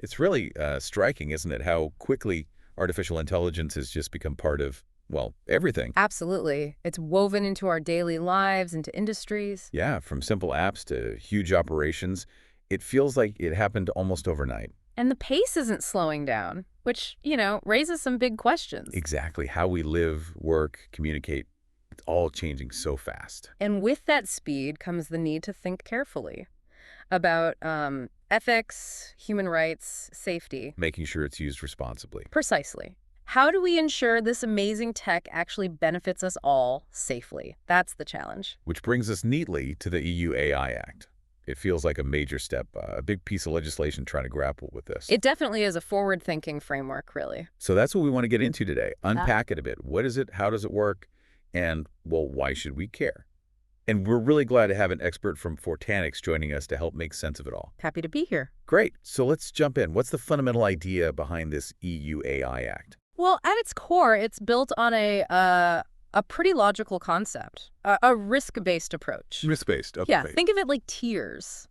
It's really striking, isn't it, how quickly artificial intelligence has just become part of, well, everything. Absolutely. It's woven into our daily lives, into industries. Yeah, from simple apps to huge operations. It feels like it happened almost overnight. And the pace isn't slowing down, which, raises some big questions. Exactly. How we live, work, communicate, it's all changing so fast. And with that speed comes the need to think carefully about ethics, human rights, safety. Making sure it's used responsibly. Precisely. How do we ensure this amazing tech actually benefits us all safely? That's the challenge. Which brings us neatly to the EU AI Act. It feels like a major step, a big piece of legislation trying to grapple with this. It definitely is a forward-thinking framework, really. So that's what we want to get into today. Unpack it a bit. What is it? How does it work? And, well, why should we care? And we're really glad to have an expert from Fortanix joining us to help make sense of it all. Happy to be here. Great. So let's jump in. What's the fundamental idea behind this EU AI Act? Well, at its core, it's built on a pretty logical concept, a risk-based approach. Risk-based. Okay. Yeah, think of it like tiers.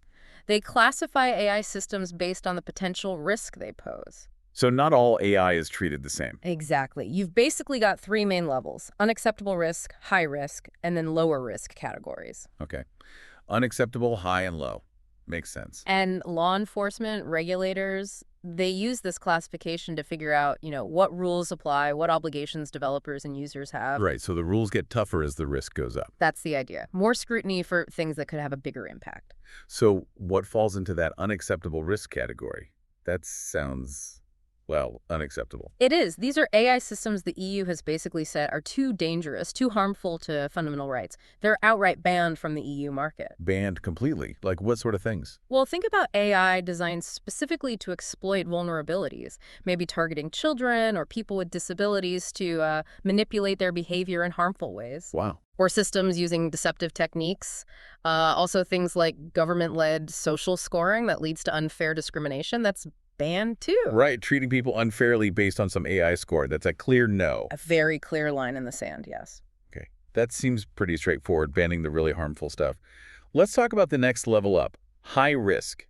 They classify AI systems based on the potential risk they pose. So not all AI is treated the same. Exactly. You've basically got three main levels: unacceptable risk, high risk, and then lower risk categories. Okay. Unacceptable, high, and low. Makes sense. And law enforcement, regulators, they use this classification to figure out, what rules apply, what obligations developers and users have. Right. So the rules get tougher as the risk goes up. That's the idea. More scrutiny for things that could have a bigger impact. So what falls into that unacceptable risk category? That sounds, well, unacceptable. It is. These are AI systems the EU has basically said are too dangerous, too harmful to fundamental rights. They're outright banned from the EU market. Banned completely? Like what sort of things? Well, think about AI designed specifically to exploit vulnerabilities, maybe targeting children or people with disabilities to manipulate their behavior in harmful ways. Wow. Or systems using deceptive techniques. Also things like government-led social scoring that leads to unfair discrimination. That's banned too. Right, treating people unfairly based on some AI score. That's a clear no. A very clear line in the sand, yes. Okay, that seems pretty straightforward, banning the really harmful stuff. Let's talk about the next level up, high risk.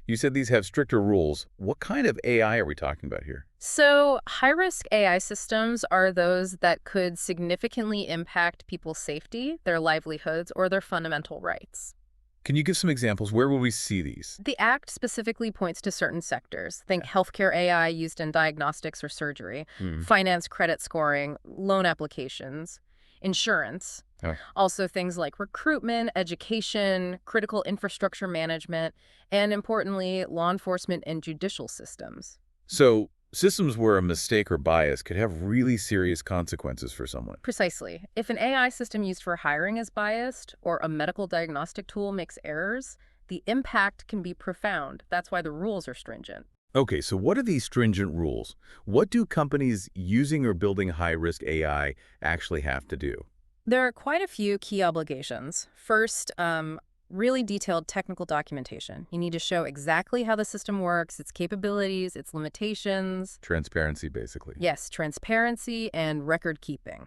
You said these have stricter rules. What kind of AI are we talking about here? So high-risk AI systems are those that could significantly impact people's safety, their livelihoods, or their fundamental rights. Can you give some examples? Where will we see these? The Act specifically points to certain sectors. Think healthcare AI used in diagnostics or surgery, finance credit scoring, loan applications, insurance. Oh. Also things like recruitment, education, critical infrastructure management, and importantly, law enforcement and judicial systems. So systems where a mistake or bias could have really serious consequences for someone. Precisely. If an AI system used for hiring is biased or a medical diagnostic tool makes errors, the impact can be profound. That's why the rules are stringent. Okay, so what are these stringent rules? What do companies using or building high-risk AI actually have to do? There are quite a few key obligations. First, really detailed technical documentation. You need to show exactly how the system works, its capabilities, its limitations. Transparency, basically. Yes, transparency and record keeping.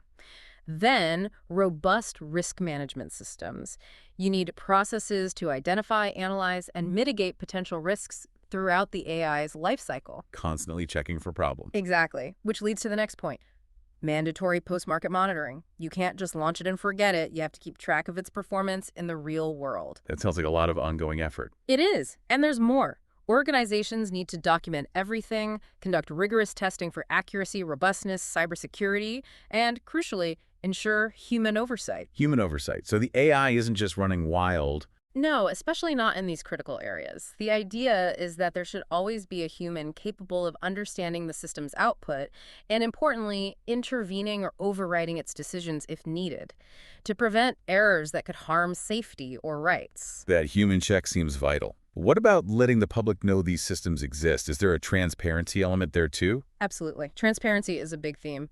Then, robust risk management systems. You need processes to identify, analyze, and mitigate potential risks throughout the AI's life cycle. Constantly checking for problems. Exactly, which leads to the next point. Mandatory post-market monitoring. You can't just launch it and forget it. You have to keep track of its performance in the real world. That sounds like a lot of ongoing effort. It is, and there's more. Organizations need to document everything, conduct rigorous testing for accuracy, robustness, cybersecurity, and, crucially, ensure human oversight. Human oversight. So the AI isn't just running wild. No, especially not in these critical areas. The idea is that there should always be a human capable of understanding the system's output and, importantly, intervening or overriding its decisions if needed to prevent errors that could harm safety or rights. That human check seems vital. What about letting the public know these systems exist? Is there a transparency element there too? Absolutely. Transparency is a big theme.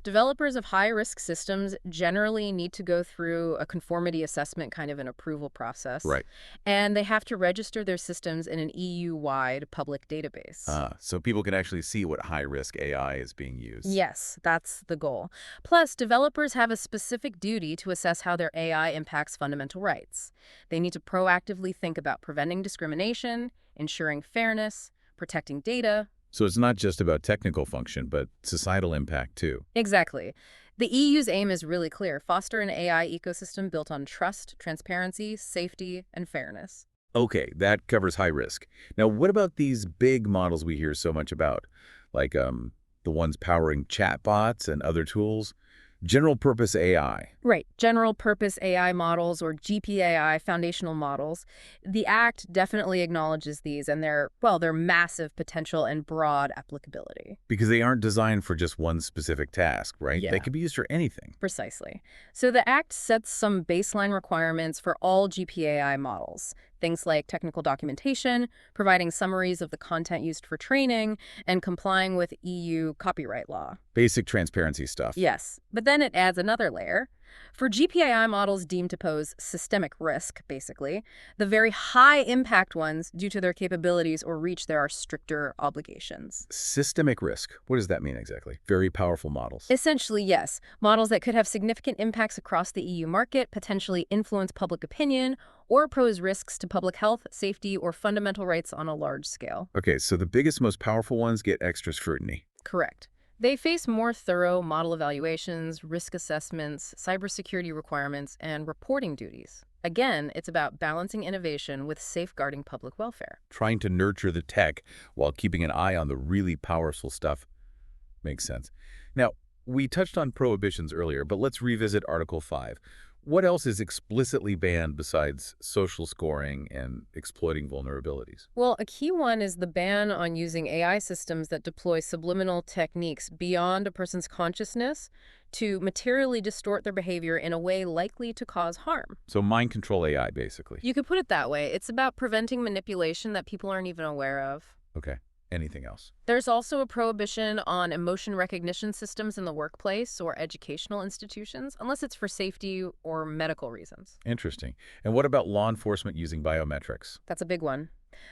Developers of high-risk systems generally need to go through a conformity assessment, kind of an approval process. Right. And they have to register their systems in an EU-wide public database. So people can actually see what high-risk AI is being used. Yes, that's the goal. Plus, developers have a specific duty to assess how their AI impacts fundamental rights. They need to proactively think about preventing discrimination, ensuring fairness, protecting data. So it's not just about technical function, but societal impact too. Exactly. The EU's aim is really clear: foster an AI ecosystem built on trust, transparency, safety, and fairness. Okay, that covers high risk. Now, what about these big models we hear so much about, like the ones powering chatbots and other tools? General purpose AI. Right. General purpose AI models, or GPAI foundational models. The Act definitely acknowledges these and their massive potential and broad applicability. Because they aren't designed for just one specific task, right? They Yeah. could be used for anything. Precisely. So the Act sets some baseline requirements for all GPAI models. Things like technical documentation, providing summaries of the content used for training, and complying with EU copyright law. Basic transparency stuff. Yes, but then it adds another layer. For GPAI models deemed to pose systemic risk, basically, the very high impact ones, due to their capabilities or reach, there are stricter obligations. Systemic risk. What does that mean exactly? Very powerful models. Essentially, yes. Models that could have significant impacts across the EU market, potentially influence public opinion, or pose risks to public health, safety, or fundamental rights on a large scale. Okay, so the biggest, most powerful ones get extra scrutiny. Correct. They face more thorough model evaluations, risk assessments, cybersecurity requirements, and reporting duties. Again, it's about balancing innovation with safeguarding public welfare. Trying to nurture the tech while keeping an eye on the really powerful stuff makes sense. Now, we touched on prohibitions earlier, but let's revisit Article 5. What else is explicitly banned besides social scoring and exploiting vulnerabilities? Well, a key one is the ban on using AI systems that deploy subliminal techniques beyond a person's consciousness to materially distort their behavior in a way likely to cause harm. So mind control AI, basically. You could put it that way. It's about preventing manipulation that people aren't even aware of. Okay. Anything else? There's also a prohibition on emotion recognition systems in the workplace or educational institutions, unless it's for safety or medical reasons. Interesting. And what about law enforcement using biometrics? That's a big one.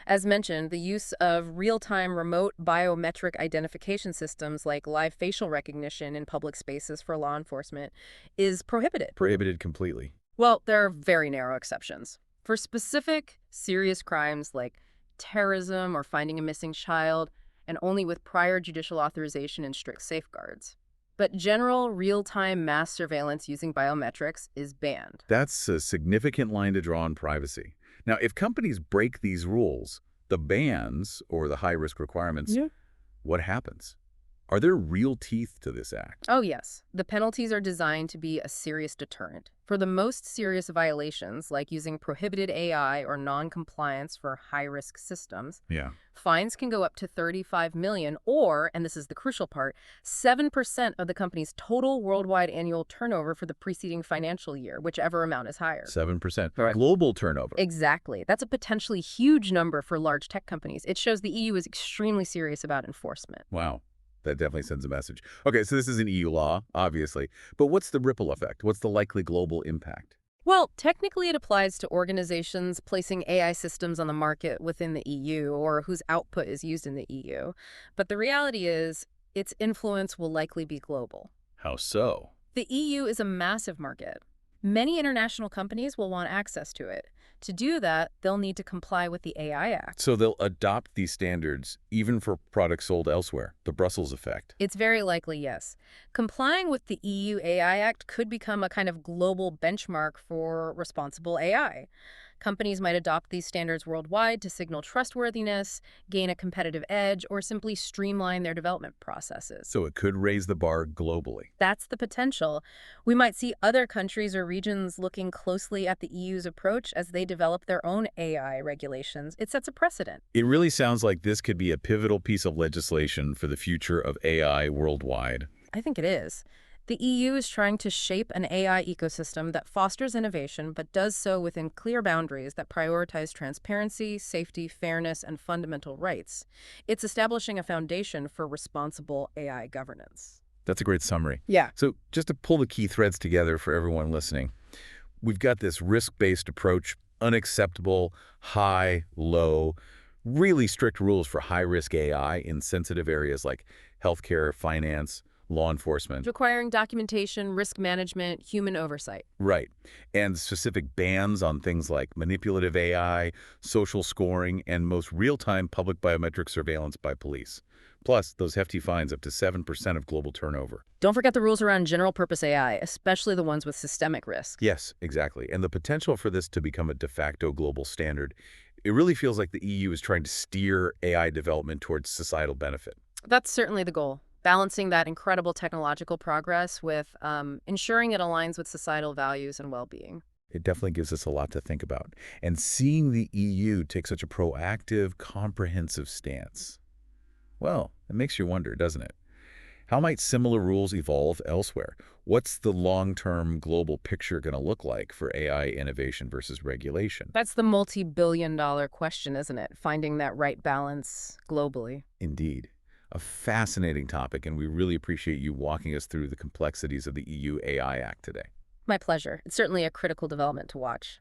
As mentioned, the use of real-time remote biometric identification systems like live facial recognition in public spaces for law enforcement is prohibited. Prohibited completely. Well, there are very narrow exceptions. For specific, serious crimes like terrorism or finding a missing child, and only with prior judicial authorization and strict safeguards. But general real-time mass surveillance using biometrics is banned. That's a significant line to draw on privacy. Now, if companies break these rules, the bans or the high-risk requirements, what happens? Are there real teeth to this act? Oh, yes. The penalties are designed to be a serious deterrent. For the most serious violations, like using prohibited AI or non-compliance for high-risk systems, Yeah. fines can go up to $35 million or, and this is the crucial part, 7% of the company's total worldwide annual turnover for the preceding financial year, whichever amount is higher. 7%. Right. Global turnover. Exactly. That's a potentially huge number for large tech companies. It shows the EU is extremely serious about enforcement. Wow. That definitely sends a message. Okay, so this is an EU law, obviously. But what's the ripple effect? What's the likely global impact? Well, technically it applies to organizations placing AI systems on the market within the EU or whose output is used in the EU. But the reality is, its influence will likely be global. How so? The EU is a massive market. Many international companies will want access to it. To do that, they'll need to comply with the AI Act. So they'll adopt these standards even for products sold elsewhere, the Brussels effect. It's very likely, yes. Complying with the EU AI Act could become a kind of global benchmark for responsible AI. Companies might adopt these standards worldwide to signal trustworthiness, gain a competitive edge, or simply streamline their development processes. So it could raise the bar globally. That's the potential. We might see other countries or regions looking closely at the EU's approach as they develop their own AI regulations. It sets a precedent. It really sounds like this could be a pivotal piece of legislation for the future of AI worldwide. I think it is. The EU is trying to shape an AI ecosystem that fosters innovation but does so within clear boundaries that prioritize transparency, safety, fairness, and fundamental rights. It's establishing a foundation for responsible AI governance. That's a great summary. Yeah. So just to pull the key threads together for everyone listening, we've got this risk-based approach, unacceptable, high, low, really strict rules for high-risk AI in sensitive areas like healthcare, finance, law enforcement. requiring documentation, risk management, human oversight. Right. And specific bans on things like manipulative AI, social scoring, and most real-time public biometric surveillance by police. Plus, those hefty fines up to 7% of global turnover. Don't forget the rules around general-purpose AI, especially the ones with systemic risk. Yes, exactly. And the potential for this to become a de facto global standard, it really feels like the EU is trying to steer AI development towards societal benefit. That's certainly the goal, balancing that incredible technological progress with ensuring it aligns with societal values and well-being. It definitely gives us a lot to think about. And seeing the EU take such a proactive, comprehensive stance, well, it makes you wonder, doesn't it? How might similar rules evolve elsewhere? What's the long-term global picture going to look like for AI innovation versus regulation? That's the multi-billion-dollar question, isn't it? Finding that right balance globally. Indeed. A fascinating topic, and we really appreciate you walking us through the complexities of the EU AI Act today. My pleasure. It's certainly a critical development to watch.